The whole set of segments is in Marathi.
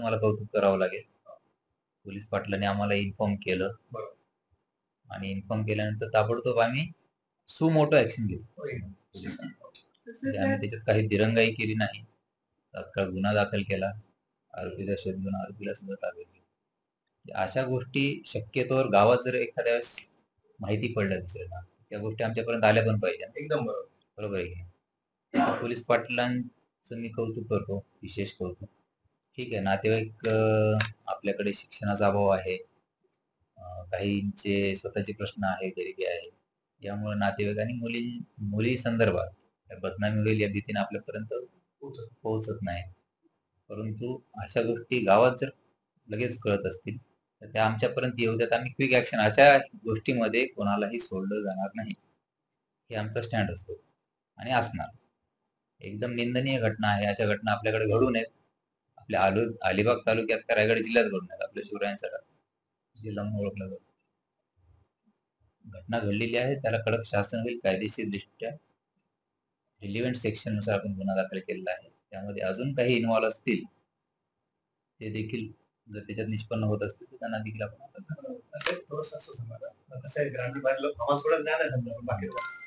मला कौतुक करावं लागेल. पोलीस पाटलांनी आम्हाला इन्फॉर्म केलं आणि इन्फॉर्म केल्यानंतर ताबडतोब आम्ही सुमोटो ऍक्शन घेतली पोलिसांनी. म्हणजे आम्ही त्याच्यात काही दिरंगाई केली नाही. तात्काळ गुन्हा दाखल केला, आरोपीचा शोध घेऊन आरोपीला सुद्धा ताब्यात घेतलं. अशा गोष्टी शक्यतोवर गावात जर एखाद्या वेळेस माहिती पडल्या दुसऱ्यांना, त्या गोष्टी आमच्यापर्यंत आल्या पण पाहिजे. एकदम बरोबर आहे की पोलीस पाटलांचं मी कौतुक करतो, विशेष कौतुक. ठीक आहे, नातेवाईक आपल्याकडे शिक्षणाचा अभाव आहे, काहींचे स्वतःचे प्रश्न आहे, गरिबी आहे, यामुळे नातेवाईक आणि मुली संदर्भात बदनामी होईल या भीतीने आपल्यापर्यंत पोहोचत नाही. परंतु अशा गोष्टी गावात जर लगेच कळत असतील तर त्या आमच्यापर्यंत येऊ द्यात. आम्ही क्विक ऍक्शन, अशा गोष्टीमध्ये कोणालाही सोडलं जाणार नाही, हे आमचा स्टँड असतो आणि असणार. एकदम निंदनीय घटना आहे, अशा घटना आपल्याकडे घडू नयेत. आपल्या अलिबाग तालुक्यात का रायगड जिल्ह्यात घडू नयेत. आपल्या शिवरायांचा जिल्हा म्हणून ओळखला जातो. घटना घडलेली आहे, त्याला कडक शासन होईल. कायदेशीर दृष्ट्या रिलिव्हंट सेक्शन नुसार आपण गुन्हा दाखल केलेला आहे. त्यामध्ये अजून काही इन्व्हॉल्व असतील ते देखील जर त्याच्यात निष्पन्न होत असतील तर त्यांना देखील आपण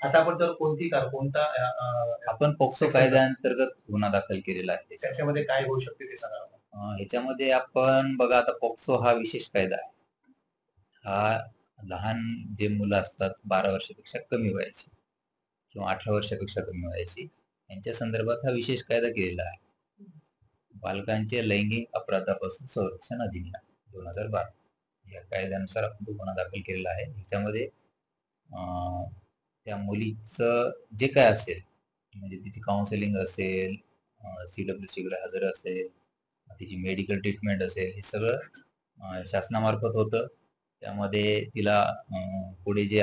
आता आपण तर कोणता आपण पोक्सो कायद्याअंतर्गत गुन्हा दाखल केलेला आहे. त्याच्यामध्ये काय होऊ शकते ते सांगा. ह्याच्यामध्ये आपण बघा, आता पोक्सो हा विशेष कायदा आहे. हा लहान जे मुलं असतात 12 वर्षापेक्षा कमी वयाची किंवा 18 वर्षापेक्षा कमी वयाची, यांच्या संदर्भात हा विशेष कायदा केलेला आहे. बालकांचे लैंगिक अपराधापासून संरक्षण अधिनियम 2012 या कायद्यानुसार आपण गुन्हा दाखल केलेला आहे. ह्याच्यामध्ये त्या मुलीचं जे काय असेल, म्हणजे तिची काउन्सिलिंग असेल, CWC कडे हजर असेल, तिची मेडिकल ट्रीटमेंट असेल, हे सगळं शासनामार्फत होतं. त्यामध्ये तिला पुढे जे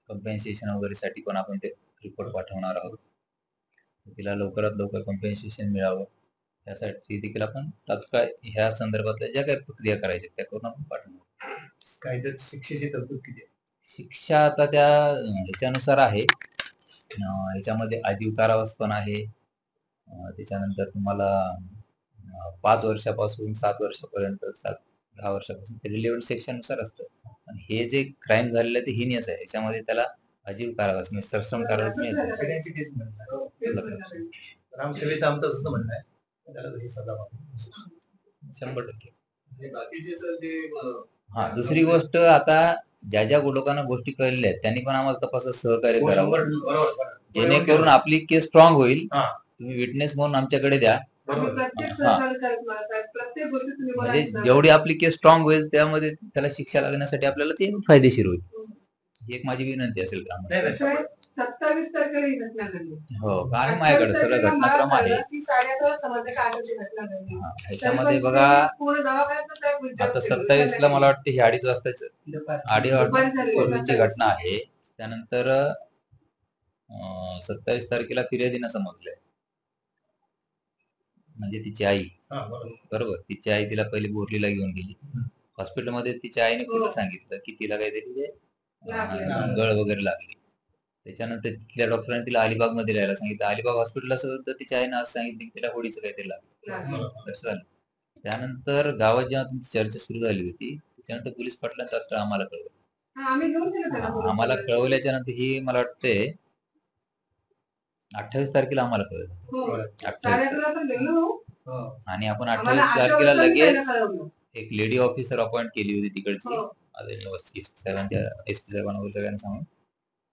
कम्पेन्सेशन वगैरे साठी पण आपण ते रिपोर्ट पाठवणार आहोत. तिला लवकरात लवकर कम्पेन्सेशन मिळावं त्यासाठी देखील आपण तात्काळ ह्या संदर्भातल्या ज्या काही प्रक्रिया करायच्या त्या करून आपण पाठवणार. कायद्यात शिक्षेची तरतूद किती आहे? शिक्षा आता त्या ह्याच्यानुसार आहे. ह्याच्यामध्ये आजीव कारावास पण आहे. त्याच्यानंतर तुम्हाला 5 वर्षापासून 7 वर्षापर्यंत 10 वर्षापासून ते रिलेव्हंट सेक्शन नुसार असतं. आणि हे जे क्राईम झालेलं आहे ते हिनियस आहे. ह्याच्यामध्ये त्याला आजीव कारावास म्हणजे सरसम कारावास मिळतो. रामसेवेचं आमचं असं म्हणणं आहे, त्याला तशी सजा 100%. हा, दुसरी गोष्ट, आता ज्या लोकांना गोष्टी कळलेल्या आहेत त्यांनी पण आम्हाला तपासात सहकार्य करावं, जेणेकरून आपली केस स्ट्रॉंग होईल. तुम्ही विटनेस म्हणून आमच्याकडे द्या. म्हणजे जेवढी आपली केस स्ट्रॉंग होईल त्यामध्ये त्याला शिक्षा लागण्यासाठी आपल्याला ते फायदेशीर होईल. ही एक माझी विनंती असेल. 27 तारखेला ही घटना घडली. हो, आणि माझ्याकडे सगळं घटनाक्रम आहे. ह्याच्यामध्ये बघा, आता 27ला मला वाटतं ही 2:30 वाजताची घटना आहे. त्यानंतर 27 तारखेला फिर्यादीनं समजलंय, म्हणजे तिची आई, बरोबर, तिची आई तिला पहिले बोरलीला घेऊन गेली. हॉस्पिटलमध्ये तिच्या आईने कुठं सांगितलं की तिला काहीतरी गळ वगैरे लागली. त्याच्यानंतर तिथल्या डॉक्टरांनी तिला अलिबाग मध्ये राहायला सांगितलं. अलिबाग हॉस्पिटलला सुद्धा तिच्या आईने असं सांगितलं की तिला होडीचं काहीतरी लागलं. त्यानंतर गावात जेव्हा तुमची चर्चा सुरू झाली होती त्याच्यानंतर पोलीस पाटलांचा तत्काळ आम्हाला कळवलं. आम्हाला कळवल्याच्या नंतर ही मला वाटते 28 तारखेला आम्हाला कळलं. 28 आणि आपण 28 तारखेला लगेच एक लेडी ऑफिसर अपॉइंट केली होती तिकडची, एसपी साहेबांना वगैरे सगळ्यांना सांगून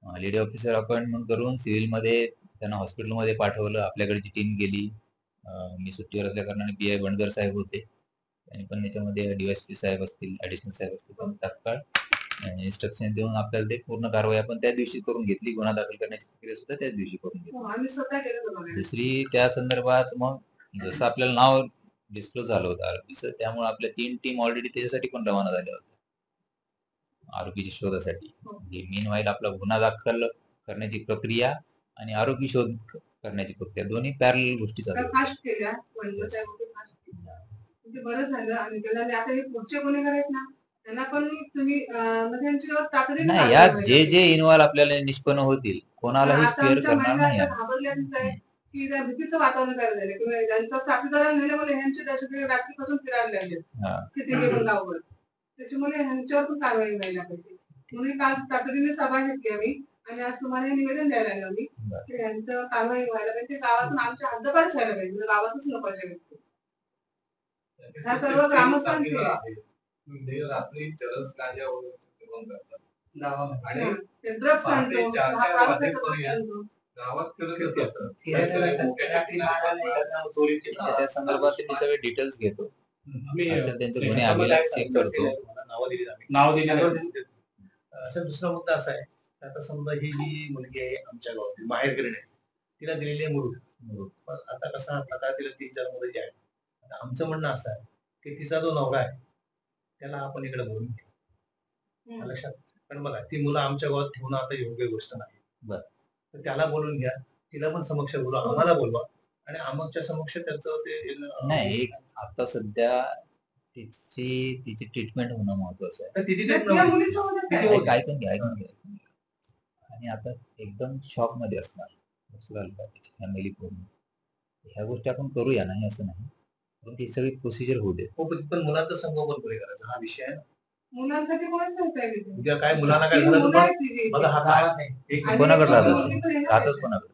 लेडी ऑफिसर अपॉइंटमेंट करून सिव्हिलमध्ये त्यांना हॉस्पिटलमध्ये पाठवलं. आपल्याकडची टीम गेली. मी सुट्टीवर असल्या कारणाने PI बंडगर साहेब होते, त्यांनी पण त्याच्यामध्ये DSP साहेब असतील, ऍडिशनल साहेब असतील, पण तात्काळ इन्स्ट्रक्शन देऊन आपल्याला ते पूर्ण कारवाई आपण त्या दिवशी करून घेतली. गुन्हा दाखल करण्याची प्रक्रिया सुद्धा त्याच दिवशी करून घेतली. दुसरी त्या संदर्भात मग जसं आपल्याला नाव डिस्क्लोज झालं होतं आरोपीचं, त्यामुळे आपल्या 3 टीम ऑलरेडी त्याच्यासाठी पण रवाना झाल्या होत्या आरोपीच्या शोधासाठी. मीन व्हाईल आपला गुन्हा दाखल करण्याची प्रक्रिया आणि आरोपी शोध करण्याची प्रक्रिया दोन्ही पॅरलल गोष्टी चालू नाही. यात जे इन्व्हॉल्व आपल्याला निष्पन्न होतील कोणालाही स्पेअर करणार नाही. की त्या भीतीचं वातावरण करायला लागले किंवा त्यांचं साथीदाराला नेल्यामुळे ह्यांचे दहशतवादी रात्रीपासून फिरायला लागले हा. किती गेलो गावभर. त्याच्यामुळे ह्यांच्यावर पण कारवाई व्हायला पाहिजे म्हणून काल तातडीने सभा घेतली आम्ही आणि आज तुम्हाला निवेदन द्यायला लागलो आम्ही की ह्यांचं कारवाई व्हायला पाहिजे. गावातून आमच्या हद्दपारच व्हायला पाहिजे म्हणजे गावातच नको अशा व्यक्ती. ह्या सर्व ग्रामस्थांचे रात्री चरस गांजा वगैरे सेवन करतात आणि ड्रग्स आणतो गावात फिरत असतात. त्या संदर्भात मी सगळे डिटेल्स घेतो. असेल त्यांचे गुन्हे अभिलेख चेक करतो. नाव दिले. असा दुसरा मुद्दा असा आहे आता समजा ही जी मुलगी आहे आमच्या गावातील माहेर करीण आहे तिला दिलेली आहे मुरुड. पण आता कसा प्रकार तिला 3-4 मुलं जी आहेत. आता आमचं म्हणणं असं आहे की तिचा जो नवरा आहे त्याला आपण इकडे बोलून घ्या लक्षात. कारण बघा ती मुलं आमच्या गावात ठेवणं आता योग्य गोष्ट नाही. तर त्याला बोलून घ्या तिला पण समक्ष बोलवा आम्हाला बोलवा आणि आमच्या समक्ष त्याचं ते नाही आता सध्या तिची ट्रीटमेंट होणं महत्वाचं आहे. ऐकून घ्या. आणि आता एकदम शॉक मध्ये असणार फॅमिली पूर्ण. ह्या गोष्टी आपण करूया नाही असं नाही पण ती सगळी प्रोसिजर होऊ दे. पण मुलांचं संगोपन पुढे करायचं हा विषय आहे. मुलांसाठी उद्या काय मुलांना काय झालं बघा हा कोणाकडे राहतच कोणाकडे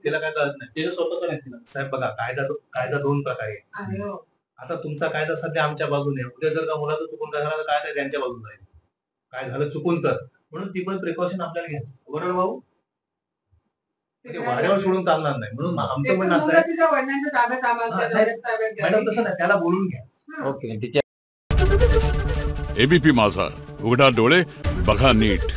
तिला काय कळत नाही तिला स्वतःच नाही. साहेब बघा कायदा 2 प्रकारे आहे. आता तुमचा कायदा सध्या आमच्या बाजूने आहे. उद्या जर का मुलाचं चुकून काय झालं तर कायदा त्यांच्या बाजूने आहे. काय झालं चुकून तर म्हणून ती पण प्रिकॉशन आपल्याला घ्यायची बरोबर भाऊ. वाड्यावर सोडून चालणार नाही म्हणून आमचं म्हणणं असं आहे मॅडम तसं नाही त्याला बोलून घ्या. ओके. एबीपी माझा उघडा डोळे बघा नीट.